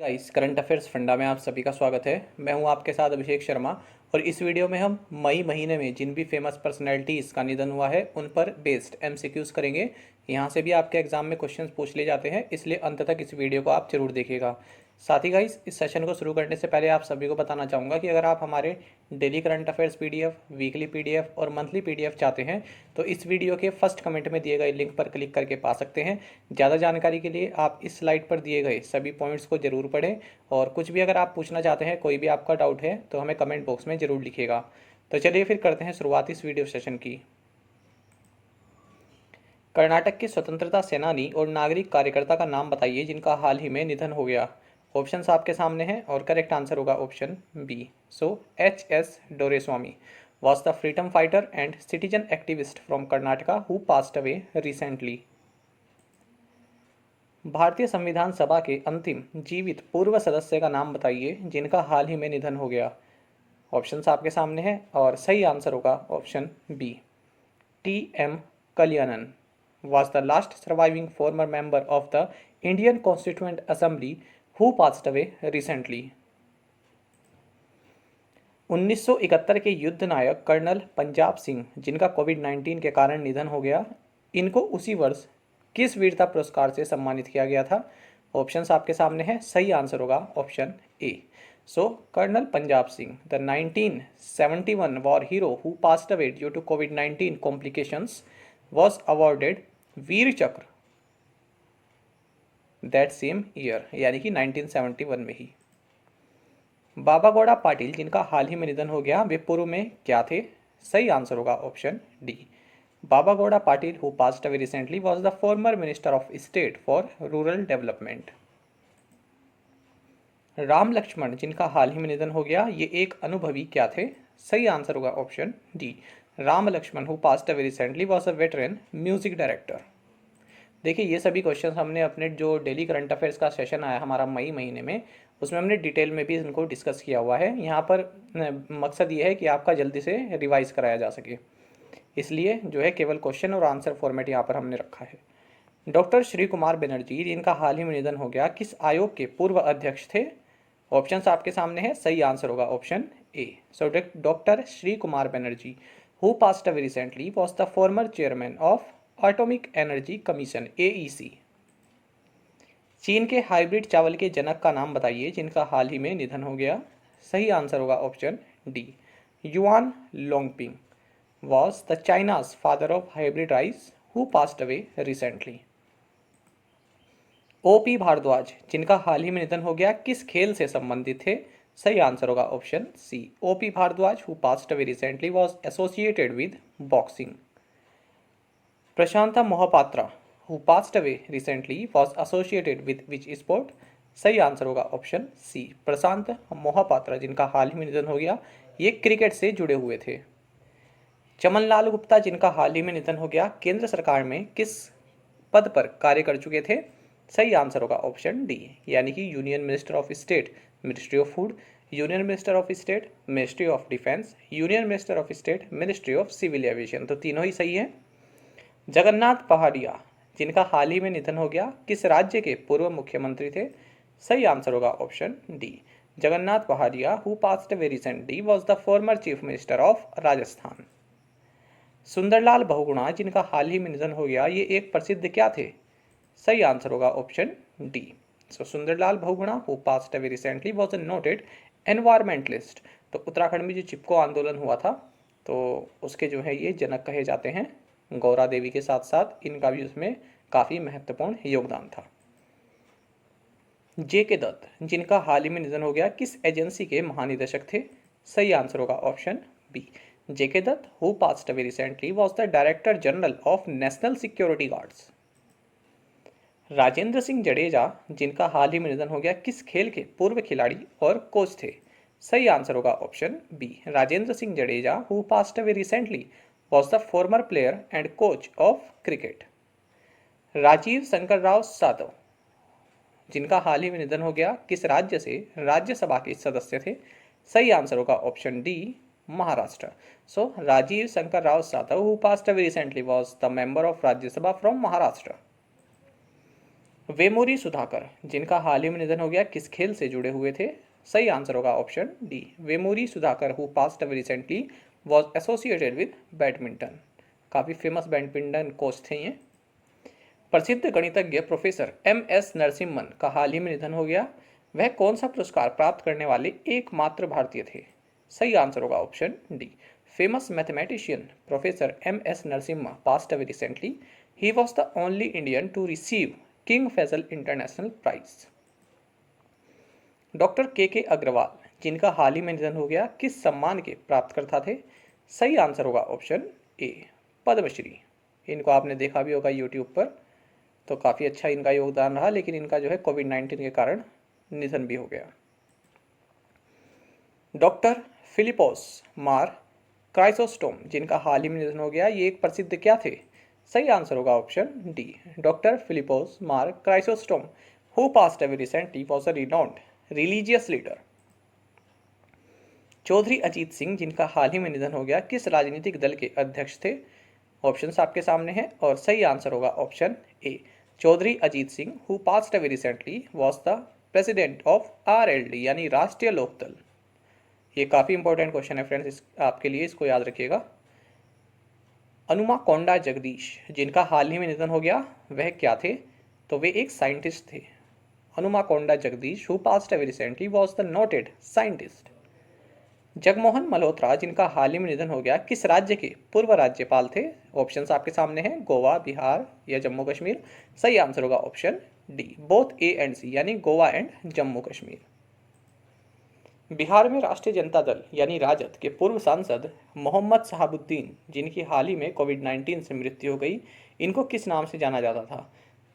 Guys, current affairs funda में आप सभी का स्वागत है। मैं हूं आपके साथ अभिषेक शर्मा और इस वीडियो में हम मई महीने में जिन भी फेमस पर्सनैलिटीज़ का निधन हुआ है उन पर बेस्ड एमसीक्यूज़ करेंगे। यहाँ से भी आपके एग्जाम में क्वेश्चंस पूछ लिए जाते हैं, इसलिए अंत तक इस वीडियो को आप जरूर देखिएगा। साथ ही गाइस, इस सेशन को शुरू करने से पहले आप सभी को बताना चाहूँगा कि अगर आप हमारे daily current affairs PDF, weekly PDF और मंथली पीडीएफ चाहते हैं तो इस वीडियो के फर्स्ट कमेंट में दिए गए लिंक पर क्लिक करके पा सकते हैं। ज़्यादा जानकारी के लिए आप इस स्लाइड पर दिए गए सभी पॉइंट्स को जरूर पढ़ें और कुछ भी अगर आप पूछना चाहते हैं, कोई भी आपका डाउट है तो हमें कमेंट बॉक्स में ज़रूर लिखिएगा। तो चलिए फिर करते हैं शुरुआत इस वीडियो सेशन की। कर्नाटक के स्वतंत्रता सेनानी और नागरिक कार्यकर्ता का नाम बताइए जिनका हाल ही में निधन हो गया। ऑप्शंस आपके सामने हैं और करेक्ट आंसर होगा option B. H S. Doreswamy was the freedom fighter and citizen activist from Karnataka who passed away recently. भारतीय संविधान सभा के अंतिम जीवित पूर्व सदस्य का नाम बताइए जिनका हाल ही में निधन हो गया। ऑप्शंस आपके सामने हैं और सही आंसर होगा option B. T M. Kalyanan was the last surviving former member of the Indian Constituent Assembly who passed away recently. 1971 के युद्ध नायक कर्नल पंजाब सिंह जिनका कोविड-19 के कारण निधन हो गया, इनको उसी वर्ष किस वीरता पुरस्कार से सम्मानित किया गया था। ऑप्शंस आपके सामने हैं, सही आंसर होगा option A. Colonel Punjab Singh, the 1971 war hero who passed away due to कोविड-19 complications was awarded Vir Chakra that same year, यानी कि 1971 में ही। बाबा गौड़ा पाटिल जिनका हाल ही में निधन हो गया, वे पूर्व में क्या थे। सही आंसर होगा option D. Baba Gowda Patil who passed away recently was the former minister of state for rural development. Ram Laxman जिनका हाल ही में निधन हो गया, ये एक अनुभवी क्या थे। सही आंसर होगा option D. Ram Laxman who passed away recently was a veteran music director. देखिए, ये सभी क्वेश्चंस हमने अपने जो डेली करंट अफेयर्स का सेशन आया हमारा मई महीने में, उसमें हमने डिटेल में भी इनको डिस्कस किया हुआ है। यहाँ पर मकसद ये है कि आपका जल्दी से रिवाइज कराया जा सके, इसलिए जो है केवल क्वेश्चन और आंसर फॉर्मेट यहाँ पर हमने रखा है। डॉक्टर श्री कुमार बनर्जी जिनका हाल ही में निधन हो गया, किस आयोग के पूर्व अध्यक्ष थे। ऑप्शंस आपके सामने है, सही आंसर होगा option A. Doctor Shri Kumar Banerjee who passed away recently was the former chairman of atomic energy commission AEC. चीन के हाइब्रिड चावल के जनक का नाम बताइए जिनका हाल ही में निधन हो गया। सही आंसर होगा option D. Yuan Longping was the China's father of hybrid rice who passed away recently. OP Bhardwaj जिनका हाल ही में निधन हो गया, किस खेल से संबंधित थे। सही आंसर होगा option C. OP Bhardwaj who passed away recently was associated with boxing. Prashanta Mohapatra who passed away recently was associated with which sport. सही आंसर होगा ऑप्शन सी। प्रशांत मोहपात्रा जिनका हाल ही में निधन हो गया, ये क्रिकेट से जुड़े हुए थे। चमनलाल गुप्ता जिनका हाल ही में निधन हो गया, केंद्र सरकार में किस पद पर कार्य कर चुके थे। सही आंसर होगा ऑप्शन डी, यानी कि union minister of state ministry of food, union minister of state ministry of defence, union minister of state ministry of civil aviation, तो तीनों ही सही है। जगन्नाथ पहाड़िया जिनका हाल ही में निधन हो गया, किस राज्य के पूर्व मुख्यमंत्री थे। सही आंसर होगा option D. Jagannath Pahadia who passed away recently was the former chief minister of Rajasthan. Sundarlal Bahuguna जिनका हाल ही में निधन हो गया, ये एक प्रसिद्ध क्या थे। सही आंसर होगा option D. Sundarlal Bahuguna who passed away recently was a noted environmentalist. तो उत्तराखंड में जो चिपको आंदोलन हुआ था, तो उसके जो है ये जनक कहे जाते हैं। गौरा देवी के साथ साथ इनका भी उसमें काफ़ी महत्वपूर्ण योगदान था। जे.के. दत्त जिनका हाल ही में निधन हो गया, किस एजेंसी के महानिदेशक थे। सही आंसर होगा option B. J.K. Dutt, who passed away recently, was the Director General of National Security Guards. Rajendra Singh Jadeja जिनका हाल ही में निधन हो गया, किस खेल के पूर्व खिलाड़ी और कोच थे। सही आंसर होगा option B. Rajendra Singh Jadeja who passed away recently was the former player and coach of cricket. Rajiv Shankar Rao Satav जिनका हाल ही में निधन हो गया, किस राज्य से राज्यसभा के सदस्य थे। सही आंसर होगा option D, Maharashtra. Rajeev Shankar Rao Satav who passed away recently was the member of Rajya Sabha from Maharashtra. Vemuri Sudhakar जिनका हाल ही में निधन हो गया किस खेल से जुड़े हुए थे? सही आंसर होगा option D. Vemuri Sudhakar who passed away recently was associated with badminton. काफ़ी फेमस बैडमिंटन कोच थे ये। प्रसिद्ध गणितज्ञ प्रोफेसर एम.एस. नरसिम्हन का हाल ही में निधन हो गया। वह कौन सा पुरस्कार प्राप्त करने वाले एकमात्र भारतीय थे? सही आंसर होगा option D. Famous mathematician professor M S. Narasimha passed away recently. He was the only Indian to receive King Faisal International Prize. Doctor K Agarwal जिनका हाल ही में निधन हो गया किस सम्मान के प्राप्तकर्ता थे? सही आंसर होगा ऑप्शन ए, पद्मश्री। इनको आपने देखा भी होगा यूट्यूब पर, तो काफ़ी अच्छा इनका योगदान रहा, लेकिन इनका जो है कोविड-19 के कारण निधन भी हो गया। डॉक्टर फिलिपोस मार क्राइसोस्टोम जिनका हाल ही में निधन हो गया, ये एक प्रसिद्ध क्या थे? सही आंसर होगा option D. Doctor Philipose Mar Chrysostom who passed away recently was a renowned religious leader. Chaudhary Ajit Singh जिनका हाल ही में निधन हो गया किस राजनीतिक दल के अध्यक्ष थे? ऑप्शंस आपके सामने हैं और सही आंसर होगा option A. Chaudhary Ajit Singh who passed away recently was the president of RLD यानी राष्ट्रीय लोकदल। ये काफ़ी इंपॉर्टेंट क्वेश्चन है फ्रेंड्स, आपके लिए, इसको याद रखिएगा। अनुमा कोंडा जगदीश जिनका हाल ही में निधन हो गया, वह क्या थे? तो वे एक साइंटिस्ट थे। Anumakonda Jagdish who passed away recently was the noted scientist. Jagmohan Malhotra जिनका हाल ही में निधन हो गया किस राज्य के पूर्व राज्यपाल थे? ऑप्शंस आपके सामने हैं, गोवा, बिहार या जम्मू कश्मीर। सही आंसर होगा option D, both A and C, यानी गोवा एंड जम्मू कश्मीर। बिहार में राष्ट्रीय जनता दल यानी राजद के पूर्व सांसद मोहम्मद शहाबुद्दीन जिनकी हाल ही में कोविड-19 से मृत्यु हो गई, इनको किस नाम से जाना जाता था?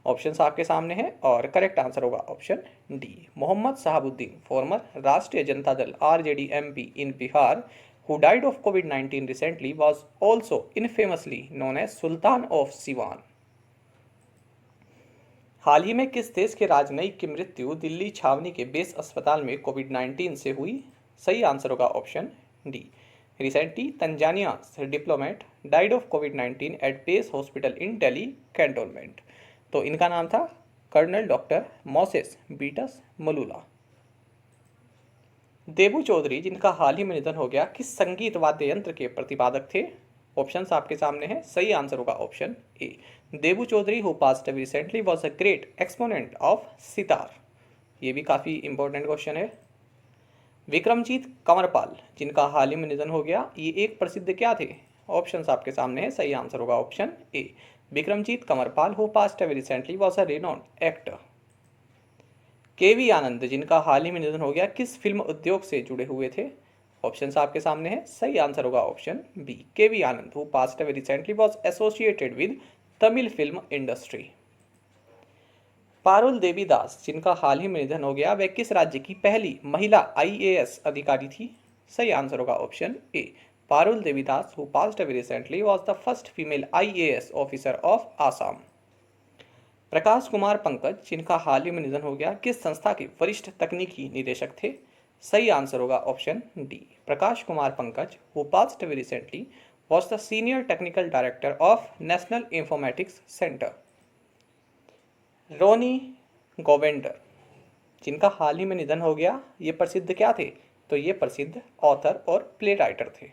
ऑप्शंस आपके सामने हैं और करेक्ट आंसर होगा option D, Mohammad Shahabuddin, former Rashtriya Janata Dal RJD MP in Bihar who died of कोविड-19 recently was also infamously known as Sultan of Siwan. हाल ही में किस देश के राजनयिक की मृत्यु दिल्ली छावनी के बेस अस्पताल में कोविड-19 से हुई? सही आंसर होगा option D. Recently Tanzania's diplomat died of कोविड-19 at base hospital in Delhi cantonment. तो इनका नाम था colonel doctor Moses Beatus Malula. Debu Chaudhary जिनका हाल ही में निधन हो गया किस संगीत वाद्य यंत्र के प्रतिपादक थे? ऑप्शंस आपके सामने हैं, सही आंसर होगा option A. Debu Chaudhary who passed away recently was a great exponent of sitar. ये भी काफ़ी इंपॉर्टेंट क्वेश्चन है। विक्रमजीत कंवरपाल जिनका हाल ही में निधन हो गया, ये एक प्रसिद्ध क्या थे? ऑप्शंस आपके सामने हैं, सही आंसर होगा option A. Vikramjeet Kanwarpal who passed away recently was a renowned actor. K V Anand जिनका हाल ही में निधन हो गया किस फिल्म उद्योग से जुड़े हुए थे? ऑप्शंस आपके सामने हैं, सही आंसर होगा option B. K V Anand who passed away recently was associated with Tamil film industry. Parul Devi Das जिनका हाल ही में निधन हो गया, वह किस राज्य की पहली महिला आईएएस अधिकारी थी? सही आंसर होगा option A. Parul Devi Das who passed away recently was the first female IAS officer of Assam. Prakash Kumar Pankaj जिनका हाल ही में निधन हो गया किस संस्था के वरिष्ठ तकनीकी निदेशक थे? सही आंसर होगा option D. Prakash Kumar Pankaj who passed away recently was the senior technical director of National Informatics Center. Ronnie Govender जिनका हाल ही में निधन हो गया, ये प्रसिद्ध क्या थे? तो ये प्रसिद्ध ऑथर और प्ले राइटर थे।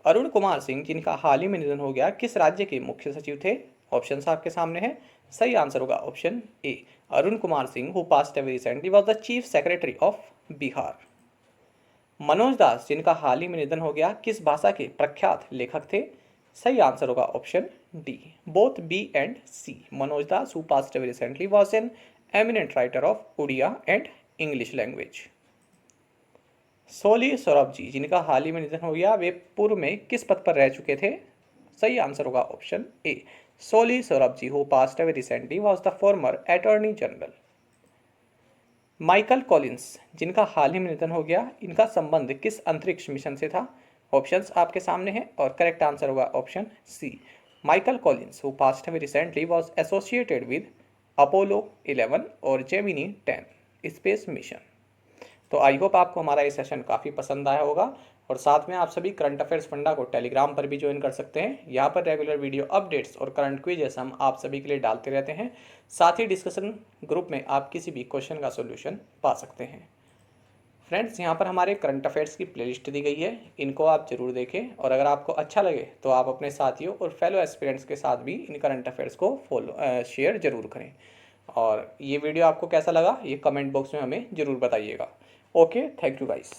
अरुण कुमार सिंह जिनका हाल ही में निधन हो गया किस राज्य के मुख्य सचिव थे? ऑप्शंस आपके सामने हैं, सही आंसर होगा option A. Arun Kumar Singh who passed away recently was the chief secretary of Bihar. Manoj Das जिनका हाल ही में निधन हो गया किस भाषा के प्रख्यात लेखक थे? सही आंसर होगा option D, both B and C. Manoj Das who passed away recently was an eminent writer of Oriya and English language. Soli Saurabh ji जिनका हाल ही में निधन हो गया, वे पूर्व में किस पद पर रह चुके थे? सही आंसर होगा option A. Soli Saurabh ji who passed away recently was the former attorney general. Michael Collins जिनका हाल ही में निधन हो गया, इनका संबंध किस अंतरिक्ष मिशन से था? ऑप्शंस आपके सामने हैं और करेक्ट आंसर होगा option C. Michael Collins who passed away recently was associated with Apollo 11 और जेमिनी 10 स्पेस मिशन। तो आई होप आपको हमारा ये सेशन काफ़ी पसंद आया होगा, और साथ में आप सभी करंट अफेयर्स फंडा को टेलीग्राम पर भी ज्वाइन कर सकते हैं। यहाँ पर रेगुलर वीडियो अपडेट्स और करंट क्विजेस हम आप सभी के लिए डालते रहते हैं। साथ ही डिस्कशन ग्रुप में आप किसी भी क्वेश्चन का सोल्यूशन पा सकते हैं। फ्रेंड्स, यहाँ पर हमारे करंट अफेयर्स की प्लेलिस्ट दी गई है, इनको आप जरूर देखें, और अगर आपको अच्छा लगे तो आप अपने साथियों और फेलो एस्पिरेंट्स के साथ भी इन करंट अफेयर्स को शेयर जरूर करें। और ये वीडियो आपको कैसा लगा ये कमेंट बॉक्स में हमें ज़रूर बताइएगा। Okay, thank you guys.